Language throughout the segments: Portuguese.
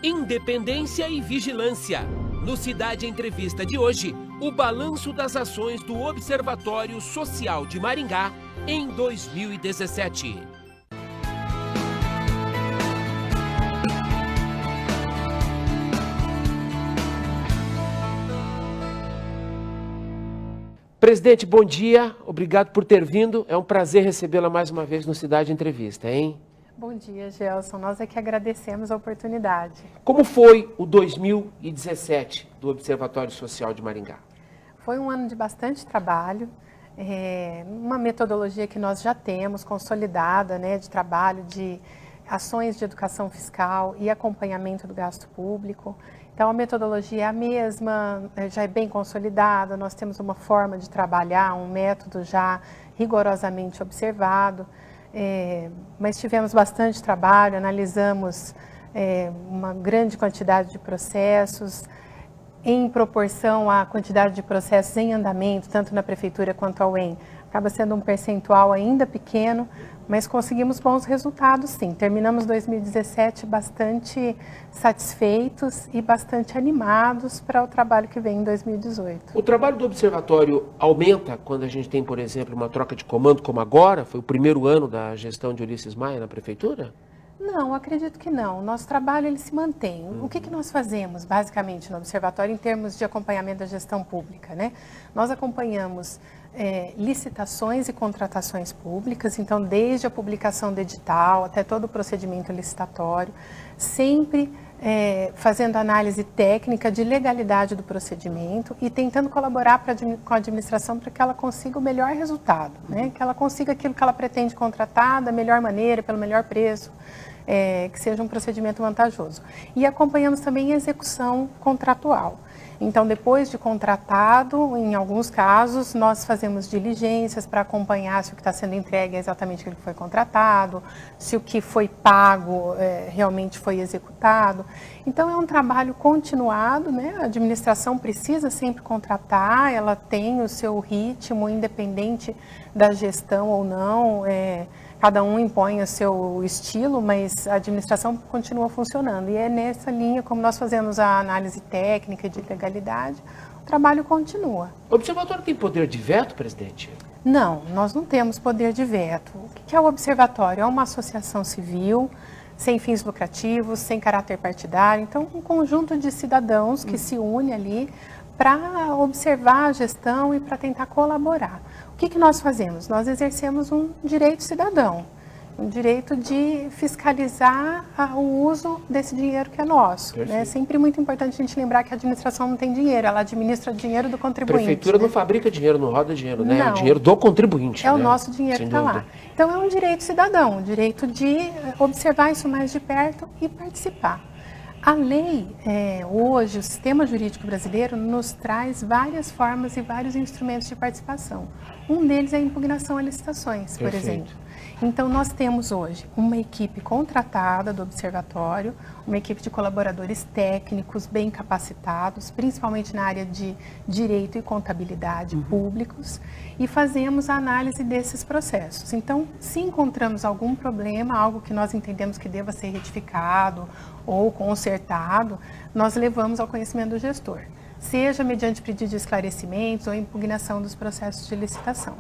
Independência e vigilância. No Cidade Entrevista de hoje, o balanço das ações do Observatório Social de Maringá em 2017. Presidente, bom dia. Obrigado por ter vindo. É um prazer recebê-la mais uma vez no Cidade Entrevista, hein? Bom dia, Gelson. Nós é que agradecemos a oportunidade. Como foi o 2017 do Observatório Social de Maringá? Foi um ano de bastante trabalho, uma metodologia que nós já temos consolidada, de trabalho de ações de educação fiscal e acompanhamento do gasto público. Então, a metodologia é a mesma, já é bem consolidada, nós temos uma forma de trabalhar, um método já rigorosamente observado. Mas tivemos bastante trabalho, analisamos uma grande quantidade de processos, em proporção à quantidade de processos em andamento, tanto na Prefeitura quanto ao EM. Acaba sendo um percentual ainda pequeno, mas conseguimos bons resultados, sim. Terminamos 2017 bastante satisfeitos e bastante animados para o trabalho que vem em 2018. O trabalho do Observatório aumenta quando a gente tem, por exemplo, uma troca de comando como agora? Foi o primeiro ano da gestão de Ulisses Maia na Prefeitura? Não, acredito que não. O nosso trabalho ele se mantém. O que nós fazemos, basicamente, no Observatório, em termos de acompanhamento da gestão pública, Nós acompanhamos licitações e contratações públicas, então, desde a publicação do edital até todo o procedimento licitatório, sempre fazendo análise técnica de legalidade do procedimento e tentando colaborar com a administração para que ela consiga o melhor resultado, que ela consiga aquilo que ela pretende contratar da melhor maneira, pelo melhor preço. Que seja um procedimento vantajoso. E acompanhamos também a execução contratual. Então, depois de contratado, em alguns casos, nós fazemos diligências para acompanhar se o que está sendo entregue é exatamente aquilo que foi contratado, se o que foi pago realmente foi executado. Então, é um trabalho continuado, A administração precisa sempre contratar, ela tem o seu ritmo, independente da gestão ou não, cada um impõe o seu estilo, mas a administração continua funcionando. E é nessa linha, como nós fazemos a análise técnica de legalidade, o trabalho continua. O Observatório tem poder de veto, presidente? Não, nós não temos poder de veto. O que é o Observatório? É uma associação civil, sem fins lucrativos, sem caráter partidário. Então, um conjunto de cidadãos que se une ali para observar a gestão e para tentar colaborar. O que nós fazemos? Nós exercemos um direito cidadão, um direito de fiscalizar o uso desse dinheiro que é nosso. É sempre muito importante a gente lembrar que a administração não tem dinheiro, ela administra dinheiro do contribuinte. A Prefeitura não fabrica dinheiro, não roda dinheiro, Não. É o dinheiro do contribuinte. É o nosso dinheiro que está lá. Então é um direito cidadão, um direito de observar isso mais de perto e participar. A lei, hoje, o sistema jurídico brasileiro nos traz várias formas e vários instrumentos de participação. Um deles é a impugnação a licitações, por exemplo. Então, nós temos hoje uma equipe contratada do Observatório, uma equipe de colaboradores técnicos bem capacitados, principalmente na área de direito e contabilidade públicos, e fazemos a análise desses processos. Então, se encontramos algum problema, algo que nós entendemos que deva ser retificado ou consertado, nós levamos ao conhecimento do gestor, seja mediante pedido de esclarecimentos ou impugnação dos processos de licitação.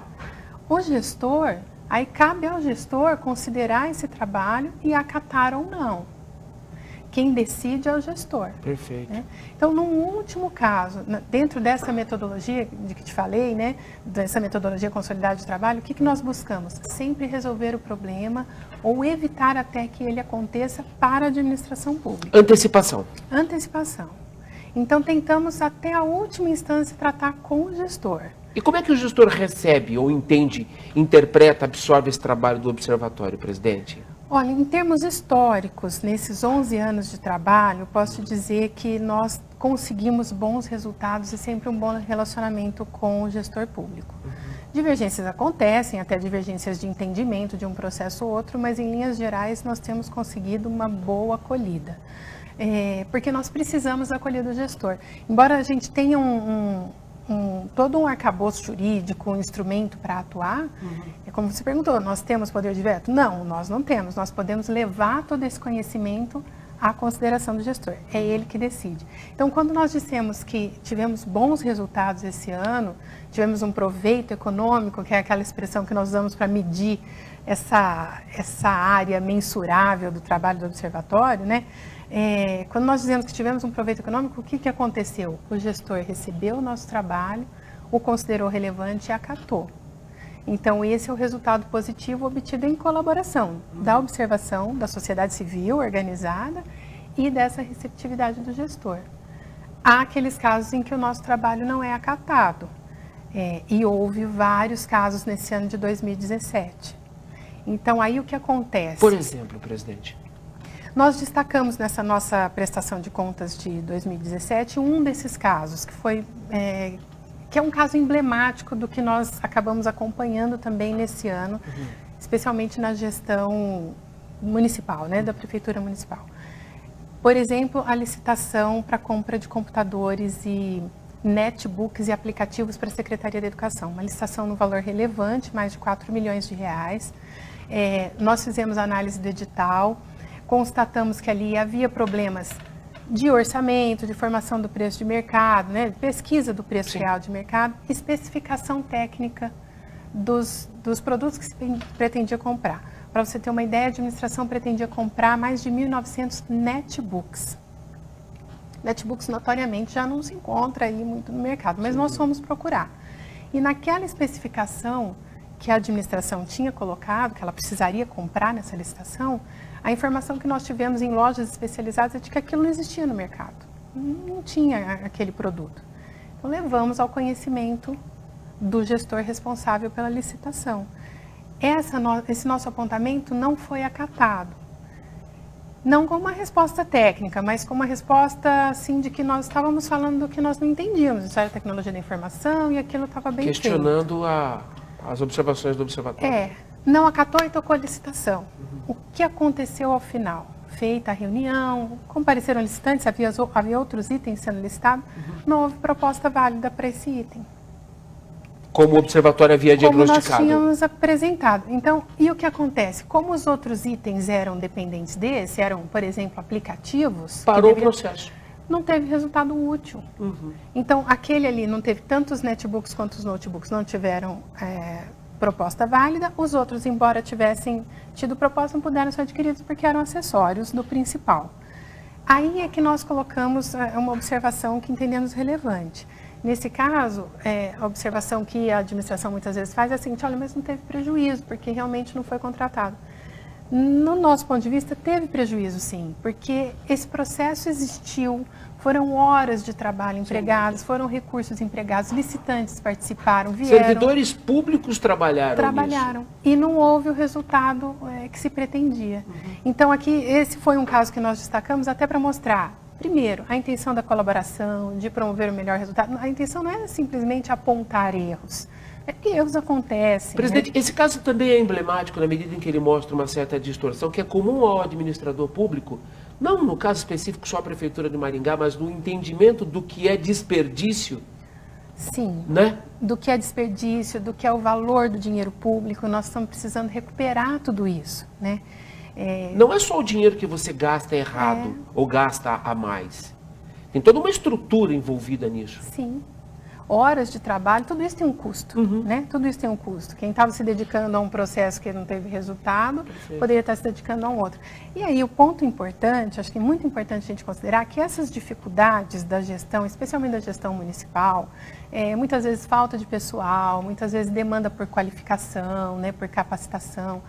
O gestor, aí cabe ao gestor considerar esse trabalho e acatar ou não. Quem decide é o gestor. Perfeito. Então, num último caso, dentro dessa metodologia de que te falei, dessa metodologia consolidada de trabalho, o que nós buscamos? Sempre resolver o problema ou evitar até que ele aconteça para a administração pública. Antecipação. Antecipação. Então, tentamos até a última instância tratar com o gestor. E como é que o gestor recebe ou entende, interpreta, absorve esse trabalho do Observatório, presidente? Olha, em termos históricos, nesses 11 anos de trabalho, posso dizer que nós conseguimos bons resultados e sempre um bom relacionamento com o gestor público. Divergências acontecem, até divergências de entendimento de um processo ou outro, mas em linhas gerais nós temos conseguido uma boa acolhida. Porque nós precisamos da acolhida do gestor. Embora a gente tenha todo um arcabouço jurídico, um instrumento para atuar, é como você perguntou, nós temos poder de veto? Não, nós não temos. Nós podemos levar todo esse conhecimento à consideração do gestor. É ele que decide. Então, quando nós dissemos que tivemos bons resultados esse ano, tivemos um proveito econômico, que é aquela expressão que nós usamos para medir essa área mensurável do trabalho do observatório, né? Quando nós dizemos que tivemos um proveito econômico, o que aconteceu? O gestor recebeu o nosso trabalho, o considerou relevante e acatou. Então, esse é o resultado positivo obtido em colaboração da observação da sociedade civil organizada e dessa receptividade do gestor. Há aqueles casos em que o nosso trabalho não é acatado, e houve vários casos nesse ano de 2017. Então, aí o que acontece? Por exemplo, presidente? Nós destacamos nessa nossa prestação de contas de 2017 um desses casos, que é um caso emblemático do que nós acabamos acompanhando também nesse ano, especialmente na gestão municipal, né, da Prefeitura Municipal. Por exemplo, a licitação para compra de computadores e netbooks e aplicativos para a Secretaria da Educação. Uma licitação no valor relevante, mais de 4 milhões de reais. Nós fizemos análise do edital, constatamos que ali havia problemas de orçamento, de formação do preço de mercado, né, pesquisa do preço real de mercado, especificação técnica dos produtos que se pretendia comprar. Para você ter uma ideia, a administração pretendia comprar mais de 1.900 netbooks. Netbooks, notoriamente, já não se encontra aí muito no mercado, mas nós fomos procurar. E naquela especificação que a administração tinha colocado, que ela precisaria comprar nessa licitação, a informação que nós tivemos em lojas especializadas é de que aquilo não existia no mercado. Não tinha aquele produto. Então, levamos ao conhecimento do gestor responsável pela licitação. Esse nosso apontamento não foi acatado. Não como uma resposta técnica, mas como uma resposta, assim, de que nós estávamos falando do que nós não entendíamos. Isso era tecnologia da informação e aquilo estava bem questionando as observações do observatório. Não acatou e tocou a licitação. O que aconteceu ao final? Feita a reunião, compareceram licitantes, havia outros itens sendo listados, não houve proposta válida para esse item. Como o observatório havia diagnosticado. Como nós tínhamos apresentado. Então, e o que acontece? Como os outros itens eram dependentes desse, eram, por exemplo, aplicativos... Parou o processo. Não teve resultado útil. Então, aquele ali não teve tanto os netbooks quanto os notebooks, não tiveram proposta válida. Os outros, embora tivessem tido proposta, não puderam ser adquiridos porque eram acessórios do principal. Aí é que nós colocamos uma observação que entendemos relevante. Nesse caso, a observação que a administração muitas vezes faz é a seguinte: olha, mas não teve prejuízo, porque realmente não foi contratado. No nosso ponto de vista, teve prejuízo sim, porque esse processo existiu, foram horas de trabalho empregados, foram recursos empregados, licitantes participaram, vieram... Servidores públicos trabalharam nisso. E não houve o resultado que se pretendia. Então, aqui, esse foi um caso que nós destacamos até para mostrar, primeiro, a intenção da colaboração, de promover o melhor resultado. A intenção não é simplesmente apontar erros. É que erros acontecem. Presidente, esse caso também é emblemático na medida em que ele mostra uma certa distorção que é comum ao administrador público, não no caso específico só a Prefeitura de Maringá, mas no entendimento do que é desperdício. Sim, né? Do que é desperdício, do que é o valor do dinheiro público, nós estamos precisando recuperar tudo isso, né? Não é só o dinheiro que você gasta errado ou gasta a mais. Tem toda uma estrutura envolvida nisso. Sim. Horas de trabalho, tudo isso tem um custo, né? Tudo isso tem um custo. Quem estava se dedicando a um processo que não teve resultado, poderia estar se dedicando a um outro. E aí o ponto importante, acho que é muito importante a gente considerar que essas dificuldades da gestão, especialmente da gestão municipal, muitas vezes falta de pessoal, muitas vezes demanda por qualificação, né, por capacitação.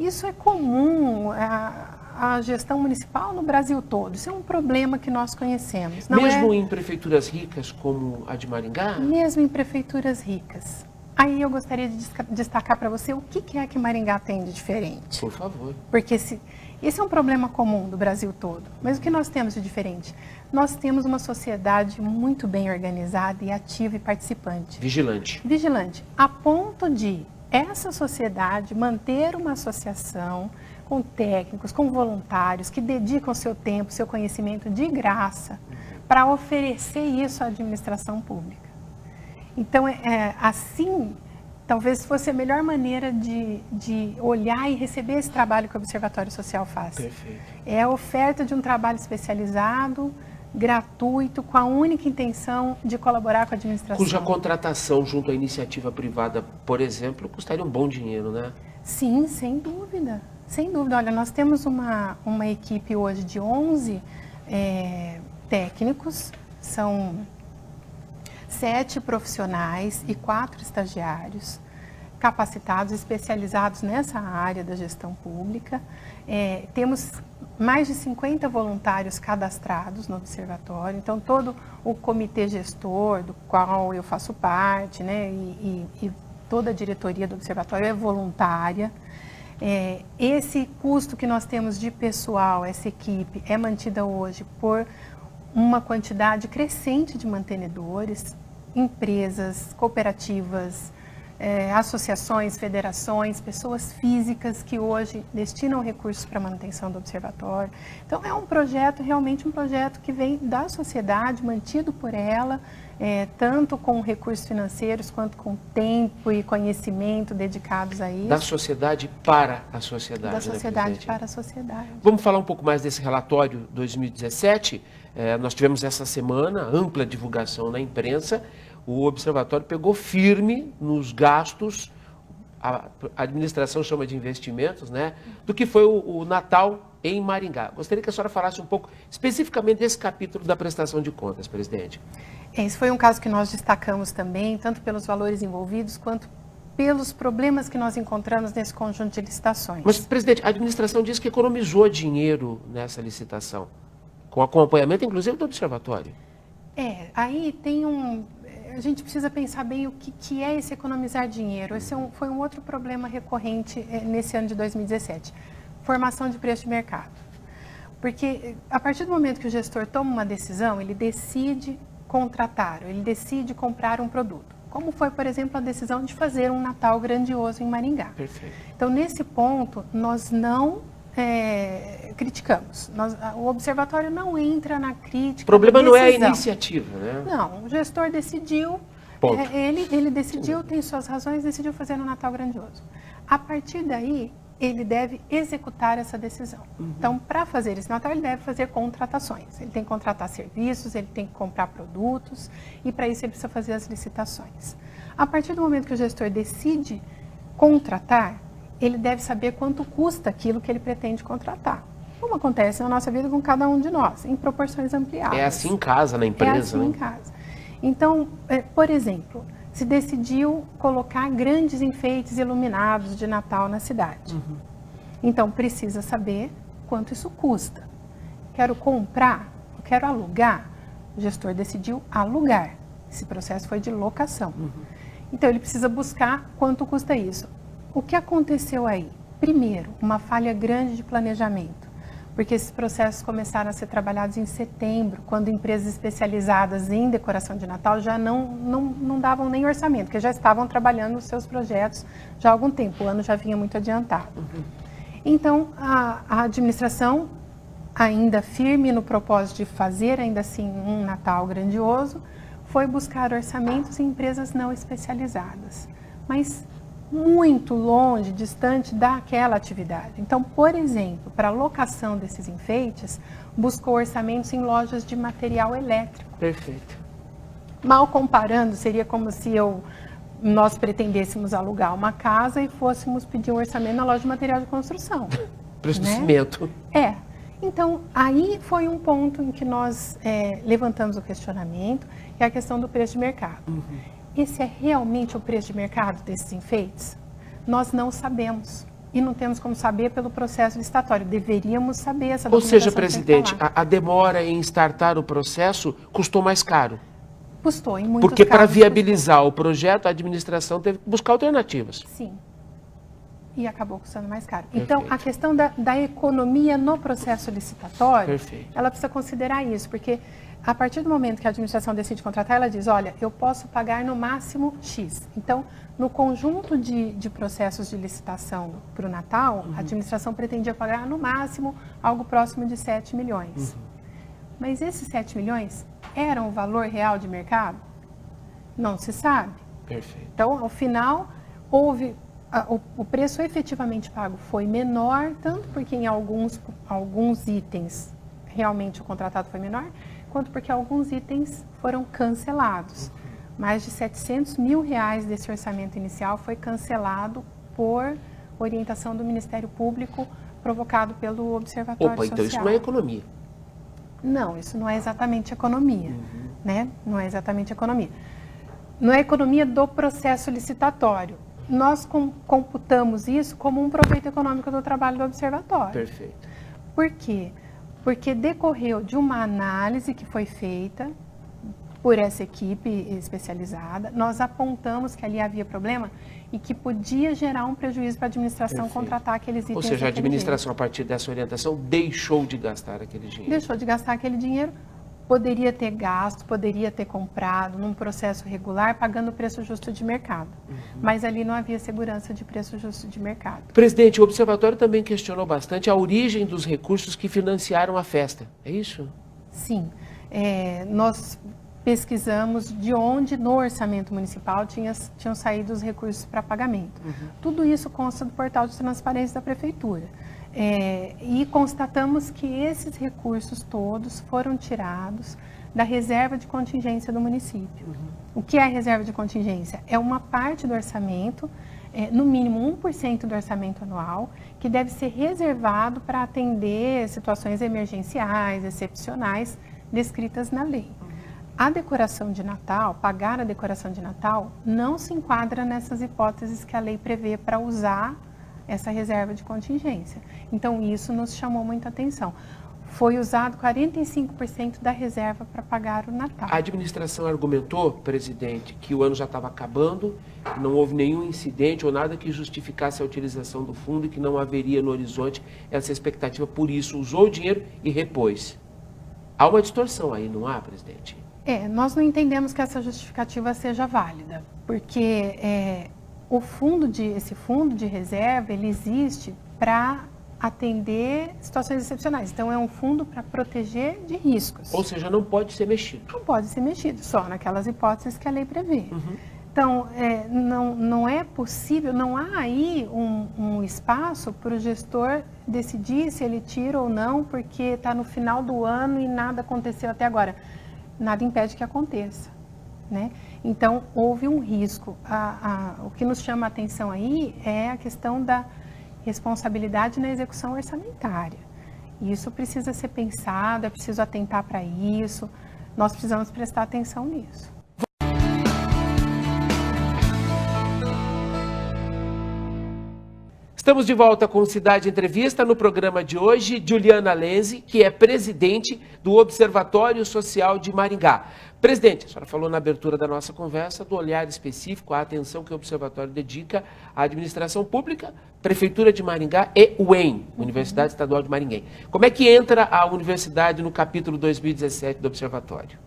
Isso é comum à gestão municipal no Brasil todo. Isso é um problema que nós conhecemos. Mesmo em prefeituras ricas como a de Maringá? Mesmo em prefeituras ricas. Aí eu gostaria de destacar para você o que é que Maringá tem de diferente. Por favor. Porque esse é um problema comum do Brasil todo. Mas o que nós temos de diferente? Nós temos uma sociedade muito bem organizada e ativa e participante. Vigilante. Vigilante. A ponto de essa sociedade manter uma associação com técnicos, com voluntários que dedicam seu tempo, seu conhecimento de graça para oferecer isso à administração pública. Então, assim, talvez fosse a melhor maneira de olhar e receber esse trabalho que o Observatório Social faz. Perfeito. É a oferta de um trabalho especializado, gratuito, com a única intenção de colaborar com a administração. Cuja contratação junto à iniciativa privada, por exemplo, custaria um bom dinheiro, né? Sim, sem dúvida. Sem dúvida. Olha, nós temos uma equipe hoje de 11 técnicos, são 7 profissionais e 4 estagiários capacitados, especializados nessa área da gestão pública. Temos mais de 50 voluntários cadastrados no observatório, então todo o comitê gestor, do qual eu faço parte, né, e toda a diretoria do observatório é voluntária. Esse custo que nós temos de pessoal, essa equipe, é mantida hoje por uma quantidade crescente de mantenedores, empresas, cooperativas, associações, federações, pessoas físicas que hoje destinam recursos para a manutenção do observatório. Então, é um projeto, realmente um projeto que vem da sociedade, mantido por ela, tanto com recursos financeiros quanto com tempo e conhecimento dedicados a isso. Da sociedade para a sociedade. Da sociedade, né, para a sociedade. Vamos falar um pouco mais desse relatório 2017. Nós tivemos essa semana ampla divulgação na imprensa. O observatório pegou firme nos gastos, a administração chama de investimentos, né, do que foi o Natal em Maringá. Gostaria que a senhora falasse um pouco especificamente desse capítulo da prestação de contas, presidente. Esse foi um caso que nós destacamos também, tanto pelos valores envolvidos, quanto pelos problemas que nós encontramos nesse conjunto de licitações. Mas, presidente, a administração diz que economizou dinheiro nessa licitação, com acompanhamento, inclusive, do observatório. Aí tem a gente precisa pensar bem o que é esse economizar dinheiro. Esse foi um outro problema recorrente nesse ano de 2017. Formação de preço de mercado. Porque a partir do momento que o gestor toma uma decisão, ele decide contratar, ele decide comprar um produto. Como foi, por exemplo, a decisão de fazer um Natal grandioso em Maringá. Perfeito. Então, nesse ponto, nós não criticamos. O observatório não entra na crítica. O problema não é a decisão. Iniciativa, né? Não, o gestor decidiu, ele decidiu, tem suas razões, decidiu fazer um Natal grandioso. A partir daí, ele deve executar essa decisão. Então, para fazer esse Natal, ele deve fazer contratações. Ele tem que contratar serviços, ele tem que comprar produtos e, para isso, ele precisa fazer as licitações. A partir do momento que o gestor decide contratar, ele deve saber quanto custa aquilo que ele pretende contratar. Como acontece na nossa vida com cada um de nós, em proporções ampliadas. É assim em casa, na empresa. É assim em casa. Então, por exemplo, se decidiu colocar grandes enfeites iluminados de Natal na cidade. Então, precisa saber quanto isso custa. Quero comprar, quero alugar. O gestor decidiu alugar. Esse processo foi de locação. Então, ele precisa buscar quanto custa isso. O que aconteceu aí? Primeiro, uma falha grande de planejamento, porque esses processos começaram a ser trabalhados em setembro, quando empresas especializadas em decoração de Natal já não davam nem orçamento, porque já estavam trabalhando nos seus projetos já há algum tempo, o ano já vinha muito adiantado. Então, a administração, ainda firme no propósito de fazer, ainda assim, um Natal grandioso, foi buscar orçamentos em empresas não especializadas, mas muito longe, distante daquela atividade. Então, por exemplo, para a locação desses enfeites, buscou orçamentos em lojas de material elétrico. Perfeito. Mal comparando, seria como se nós pretendêssemos alugar uma casa e fôssemos pedir um orçamento na loja de material de construção. Preço do cimento. Então, aí foi um ponto em que nós levantamos o questionamento, que é a questão do preço de mercado. Esse é realmente o preço de mercado desses enfeites? Nós não sabemos. E não temos como saber pelo processo licitatório. Deveríamos saber essa documentação. Ou seja, presidente, a demora em startar o processo custou mais caro. Custou, em muitos Porque casos, para viabilizar o projeto, a administração teve que buscar alternativas. Sim. E acabou custando mais caro. Então, a questão da economia no processo licitatório, ela precisa considerar isso, porque a partir do momento que a administração decide contratar, ela diz, olha, eu posso pagar no máximo X. Então, no conjunto de processos de licitação para o Natal, a administração pretendia pagar no máximo algo próximo de 7 milhões. Mas esses 7 milhões eram o valor real de mercado? Não se sabe. Perfeito. Então, ao final, o preço efetivamente pago foi menor, tanto porque em alguns itens realmente o contratado foi menor, quanto porque alguns itens foram cancelados. Mais de R$700 mil desse orçamento inicial foi cancelado por orientação do Ministério Público, provocado pelo Observatório Social. Então isso não é economia. Não, isso não é exatamente economia, né? Não é exatamente economia. Não é economia do processo licitatório. Nós computamos isso como um proveito econômico do trabalho do Observatório. Perfeito. Por quê? Porque decorreu de uma análise que foi feita por essa equipe especializada. Nós apontamos que ali havia problema e que podia gerar um prejuízo para a administração contratar aqueles itens. Ou seja, a administração, a partir dessa orientação, deixou de gastar aquele dinheiro. Deixou de gastar aquele dinheiro, poderia ter gasto, poderia ter comprado num processo regular, pagando o preço justo de mercado. Mas ali não havia segurança de preço justo de mercado. Presidente, o Observatório também questionou bastante a origem dos recursos que financiaram a festa. É isso? Sim. Nós pesquisamos de onde no orçamento municipal tinham saído os recursos para pagamento. Tudo isso consta do portal de transparência da Prefeitura. E constatamos que esses recursos todos foram tirados da reserva de contingência do município. O que é a reserva de contingência? É uma parte do orçamento, no mínimo 1% do orçamento anual, que deve ser reservado para atender situações emergenciais, excepcionais, descritas na lei. A decoração de Natal, pagar a decoração de Natal, não se enquadra nessas hipóteses que a lei prevê para usar essa reserva de contingência. Então, isso nos chamou muita atenção. Foi usado 45% da reserva para pagar o Natal. A administração argumentou, presidente, que o ano já estava acabando, não houve nenhum incidente ou nada que justificasse a utilização do fundo e que não haveria no horizonte essa expectativa, por isso usou o dinheiro e repôs. Há uma distorção aí, não há, presidente? Nós não entendemos que essa justificativa seja válida, porque esse fundo de reserva, ele existe para atender situações excepcionais. Então, é um fundo para proteger de riscos. Ou seja, não pode ser mexido. Não pode ser mexido, só naquelas hipóteses que a lei prevê. Então, não é possível, não há aí um espaço para o gestor decidir se ele tira ou não, porque está no final do ano e nada aconteceu até agora. Nada impede que aconteça, né? Então, houve um risco. O que nos chama a atenção aí é a questão da responsabilidade na execução orçamentária. Isso precisa ser pensado, é preciso atentar para isso, nós precisamos prestar atenção nisso. Estamos de volta com Cidade Entrevista. No programa de hoje, Juliana Lenzi, que é presidente do Observatório Social de Maringá. Presidente, a senhora falou na abertura da nossa conversa do olhar específico, a atenção que o Observatório dedica à administração pública, Prefeitura de Maringá e UEM, Universidade Estadual de Maringá. Como é que entra a universidade no capítulo 2017 do Observatório?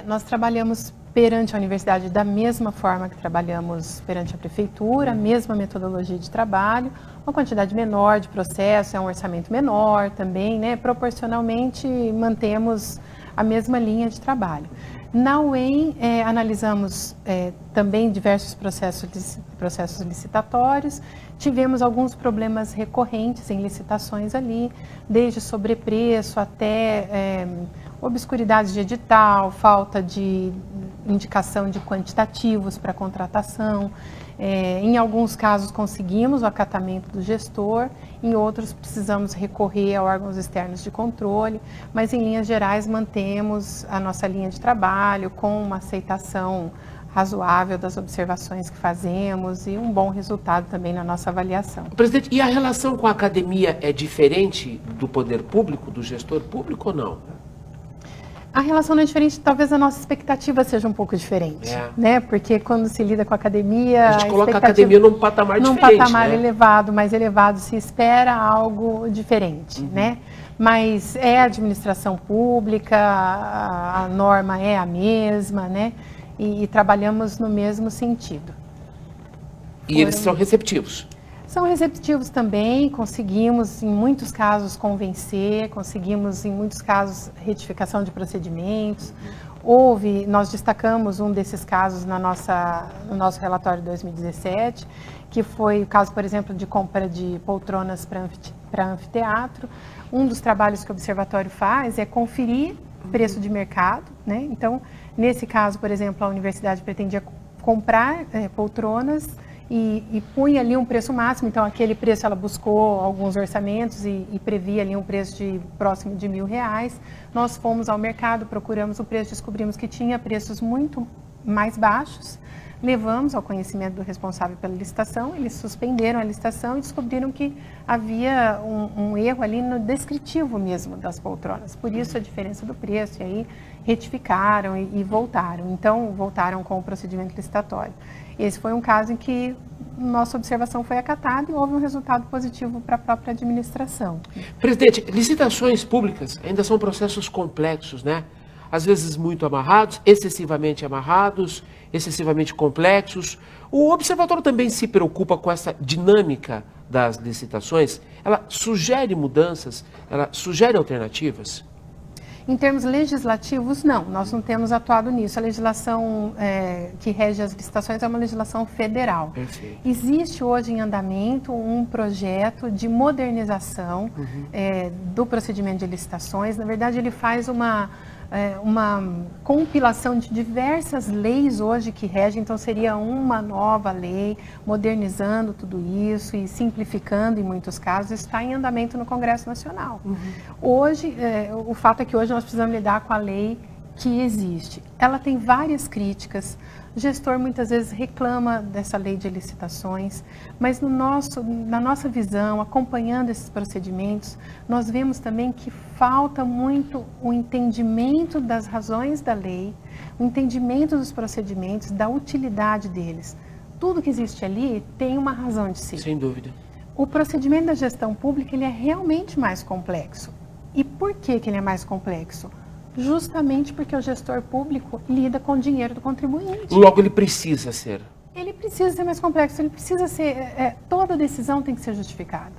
Nós trabalhamos perante a universidade da mesma forma que trabalhamos perante a prefeitura, a mesma metodologia de trabalho, uma quantidade menor de processo, é um orçamento menor também, né? Proporcionalmente mantemos a mesma linha de trabalho. Na UEM, analisamos também diversos processos licitatórios, tivemos alguns problemas recorrentes em licitações ali, desde sobrepreço até obscuridade de edital, falta de indicação de quantitativos para contratação. Em alguns casos conseguimos o acatamento do gestor, em outros precisamos recorrer a órgãos externos de controle, mas em linhas gerais mantemos a nossa linha de trabalho com uma aceitação razoável das observações que fazemos e um bom resultado também na nossa avaliação. Presidente, e a relação com a academia é diferente do poder público, do gestor público ou não? A relação não é diferente, talvez a nossa expectativa seja um pouco diferente, né? Porque quando se lida com a academia... A gente coloca a academia num patamar diferente, num patamar elevado, mais elevado, se espera algo diferente, né? Mas é administração pública, a norma é a mesma, né? E trabalhamos no mesmo sentido. E eles são receptivos? São receptivos também, conseguimos em muitos casos convencer, conseguimos em muitos casos retificação de procedimentos. Nós destacamos um desses casos no nosso relatório de 2017, que foi o caso, por exemplo, de compra de poltronas para anfiteatro. Um dos trabalhos que o Observatório faz é conferir preço de mercado, né? Então, nesse caso, por exemplo, a universidade pretendia comprar poltronas e punha ali um preço máximo, então aquele preço ela buscou alguns orçamentos e previa ali um preço próximo de R$1.000. Nós fomos ao mercado, procuramos o preço, descobrimos que tinha preços muito mais baixos, levamos ao conhecimento do responsável pela licitação, eles suspenderam a licitação e descobriram que havia um erro ali no descritivo mesmo das poltronas, por isso a diferença do preço, e aí retificaram e voltaram, então voltaram com o procedimento licitatório. Esse foi um caso em que nossa observação foi acatada e houve um resultado positivo para a própria administração. Presidente, licitações públicas ainda são processos complexos, né? Às vezes muito amarrados, excessivamente complexos. O observatório também se preocupa com essa dinâmica das licitações? Ela sugere mudanças? Ela sugere alternativas? Em termos legislativos, não, nós não temos atuado nisso. A legislação que rege as licitações é uma legislação federal. Perfeito. Existe hoje em andamento um projeto de modernização do procedimento de licitações. Na verdade, ele faz uma compilação de diversas leis hoje que regem, então seria uma nova lei, modernizando tudo isso e simplificando em muitos casos, está em andamento no Congresso Nacional. Hoje, o fato é que hoje nós precisamos lidar com a lei que existe. Ela tem várias críticas, o gestor muitas vezes reclama dessa lei de licitações, mas na nossa visão, acompanhando esses procedimentos, nós vemos também que falta muito o entendimento das razões da lei, o entendimento dos procedimentos, da utilidade deles. Tudo que existe ali tem uma razão de ser. Sem dúvida. O procedimento da gestão pública ele é realmente mais complexo. E por que ele é mais complexo? Justamente porque o gestor público lida com o dinheiro do contribuinte. Logo, ele precisa ser. Ele precisa ser mais complexo, ele precisa ser... toda decisão tem que ser justificada.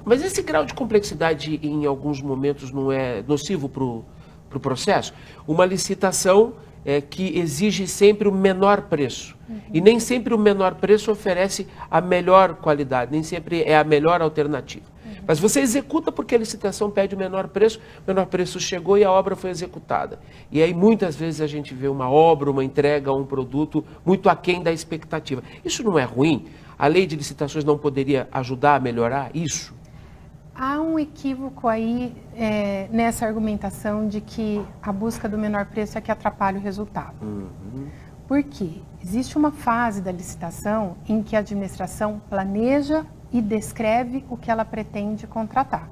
Mas esse grau de complexidade, em alguns momentos, não é nocivo para o processo? Uma licitação que exige sempre o menor preço. E nem sempre o menor preço oferece a melhor qualidade, nem sempre é a melhor alternativa. Mas você executa porque a licitação pede o menor preço chegou e a obra foi executada. E aí muitas vezes a gente vê uma obra, uma entrega, um produto muito aquém da expectativa. Isso não é ruim? A lei de licitações não poderia ajudar a melhorar isso? Há um equívoco aí nessa argumentação de que a busca do menor preço é que atrapalha o resultado. Por quê? Existe uma fase da licitação em que a administração planeja e descreve o que ela pretende contratar.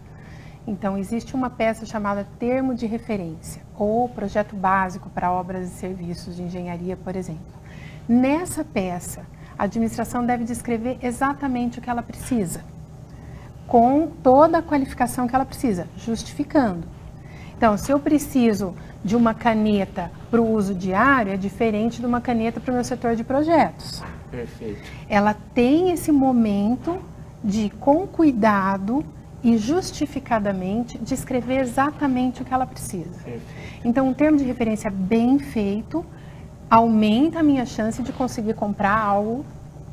Então, existe uma peça chamada termo de referência, ou projeto básico para obras e serviços de engenharia, por exemplo. Nessa peça, a administração deve descrever exatamente o que ela precisa, com toda a qualificação que ela precisa, justificando. Então, se eu preciso de uma caneta para o uso diário, é diferente de uma caneta para o meu setor de projetos. Perfeito. Ela tem esse momento de, com cuidado e justificadamente, descrever exatamente o que ela precisa. Perfeito. Então, um termo de referência bem feito aumenta a minha chance de conseguir comprar algo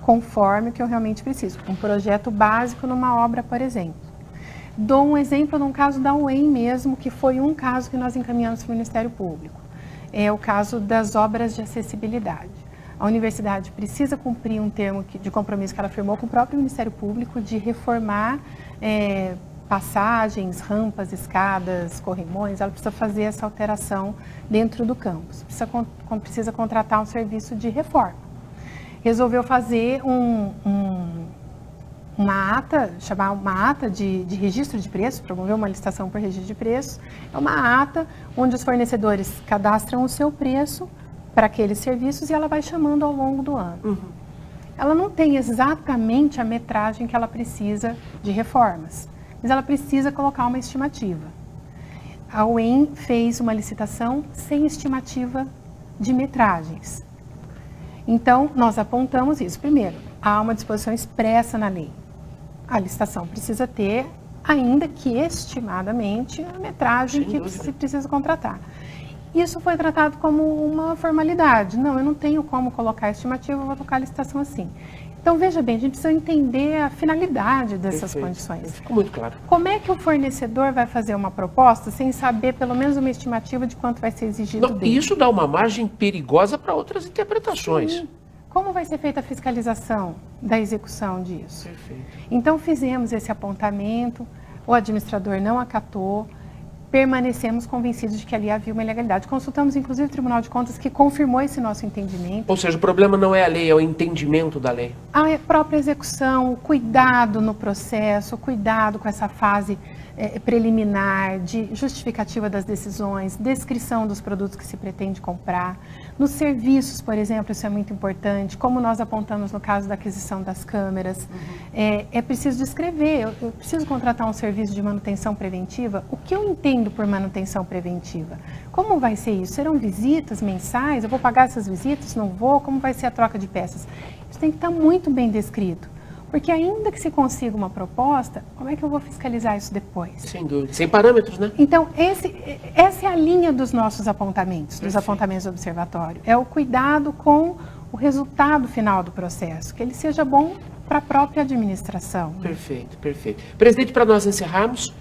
conforme o que eu realmente preciso. Um projeto básico numa obra, por exemplo. Dou um exemplo de um caso da UEM mesmo, que foi um caso que nós encaminhamos para o Ministério Público. É o caso das obras de acessibilidade. A universidade precisa cumprir um termo de compromisso que ela firmou com o próprio Ministério Público de reformar passagens, rampas, escadas, corrimões. Ela precisa fazer essa alteração dentro do campus. Precisa contratar um serviço de reforma. Resolveu fazer uma ata de registro de preços, promover uma licitação por registro de preços. É uma ata onde os fornecedores cadastram o seu preço para aqueles serviços e ela vai chamando ao longo do ano. Ela não tem exatamente a metragem que ela precisa de reformas, mas ela precisa colocar uma estimativa. A UEM fez uma licitação sem estimativa de metragens. Então, nós apontamos isso. Primeiro, há uma disposição expressa na lei. A licitação precisa ter, ainda que estimadamente, a metragem que se precisa contratar. Isso foi tratado como uma formalidade. Não, eu não tenho como colocar a estimativa, eu vou tocar a licitação assim. Então, veja bem, a gente precisa entender a finalidade dessas condições. Ficou muito claro. Como é que o fornecedor vai fazer uma proposta sem saber pelo menos uma estimativa de quanto vai ser exigido dele? Isso dá uma margem perigosa para outras interpretações. Sim. Como vai ser feita a fiscalização da execução disso? Perfeito. Então, fizemos esse apontamento, o administrador não acatou, permanecemos convencidos de que ali havia uma ilegalidade. Consultamos, inclusive, o Tribunal de Contas, que confirmou esse nosso entendimento. Ou seja, o problema não é a lei, é o entendimento da lei. A própria execução, o cuidado no processo, o cuidado com essa fase preliminar de justificativa das decisões, descrição dos produtos que se pretende comprar. Nos serviços, por exemplo, isso é muito importante, como nós apontamos no caso da aquisição das câmeras. É preciso descrever, eu preciso contratar um serviço de manutenção preventiva. O que eu entendo por manutenção preventiva? Como vai ser isso? Serão visitas mensais? Eu vou pagar essas visitas? Não vou? Como vai ser a troca de peças? Isso tem que estar muito bem descrito. Porque ainda que se consiga uma proposta, como é que eu vou fiscalizar isso depois? Sem dúvida. Sem parâmetros, né? Então, essa é a linha dos nossos apontamentos, dos apontamentos do observatório. É o cuidado com o resultado final do processo, que ele seja bom para a própria administração. Perfeito, perfeito. Presidente, para nós encerrarmos,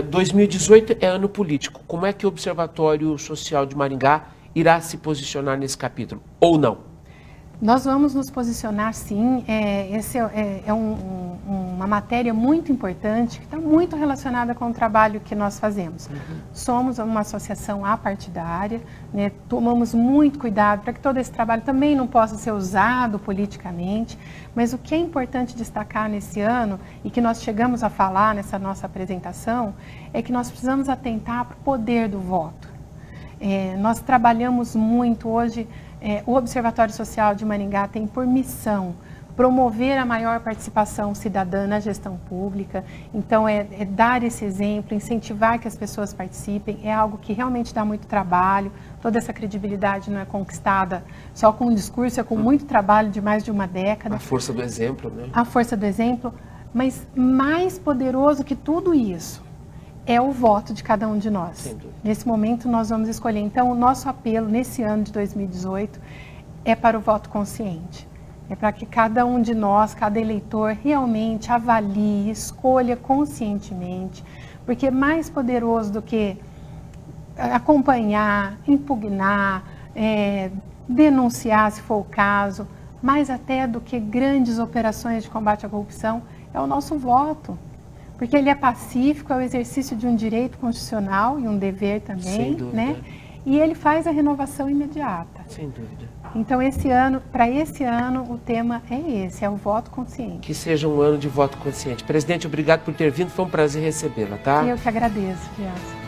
2018 é ano político. Como é que o Observatório Social de Maringá irá se posicionar nesse capítulo? Ou não? Nós vamos nos posicionar, sim. Esse é uma matéria muito importante, que está muito relacionada com o trabalho que nós fazemos. Somos uma associação apartidária, né? Tomamos muito cuidado para que todo esse trabalho também não possa ser usado politicamente, mas o que é importante destacar nesse ano, e que nós chegamos a falar nessa nossa apresentação, é que nós precisamos atentar para o poder do voto. Nós trabalhamos muito hoje. O Observatório Social de Maringá tem por missão promover a maior participação cidadã na gestão pública. Então, dar esse exemplo, incentivar que as pessoas participem, é algo que realmente dá muito trabalho. Toda essa credibilidade não é conquistada só com um discurso, é com muito trabalho de mais de uma década. A força do exemplo, né? A força do exemplo, mas mais poderoso que tudo isso é o voto de cada um de nós. Nesse momento nós vamos escolher. Então, o nosso apelo nesse ano de 2018 é para o voto consciente. É para que cada um de nós, cada eleitor, realmente avalie, escolha conscientemente, porque mais poderoso do que acompanhar, impugnar, denunciar, se for o caso, mais até do que grandes operações de combate à corrupção, é o nosso voto. Porque ele é pacífico, é o exercício de um direito constitucional e um dever também, né? E ele faz a renovação imediata. Sem dúvida. Então, para esse ano, o tema é esse, é o voto consciente. Que seja um ano de voto consciente. Presidente, obrigado por ter vindo, foi um prazer recebê-la, tá? Eu que agradeço, Dias.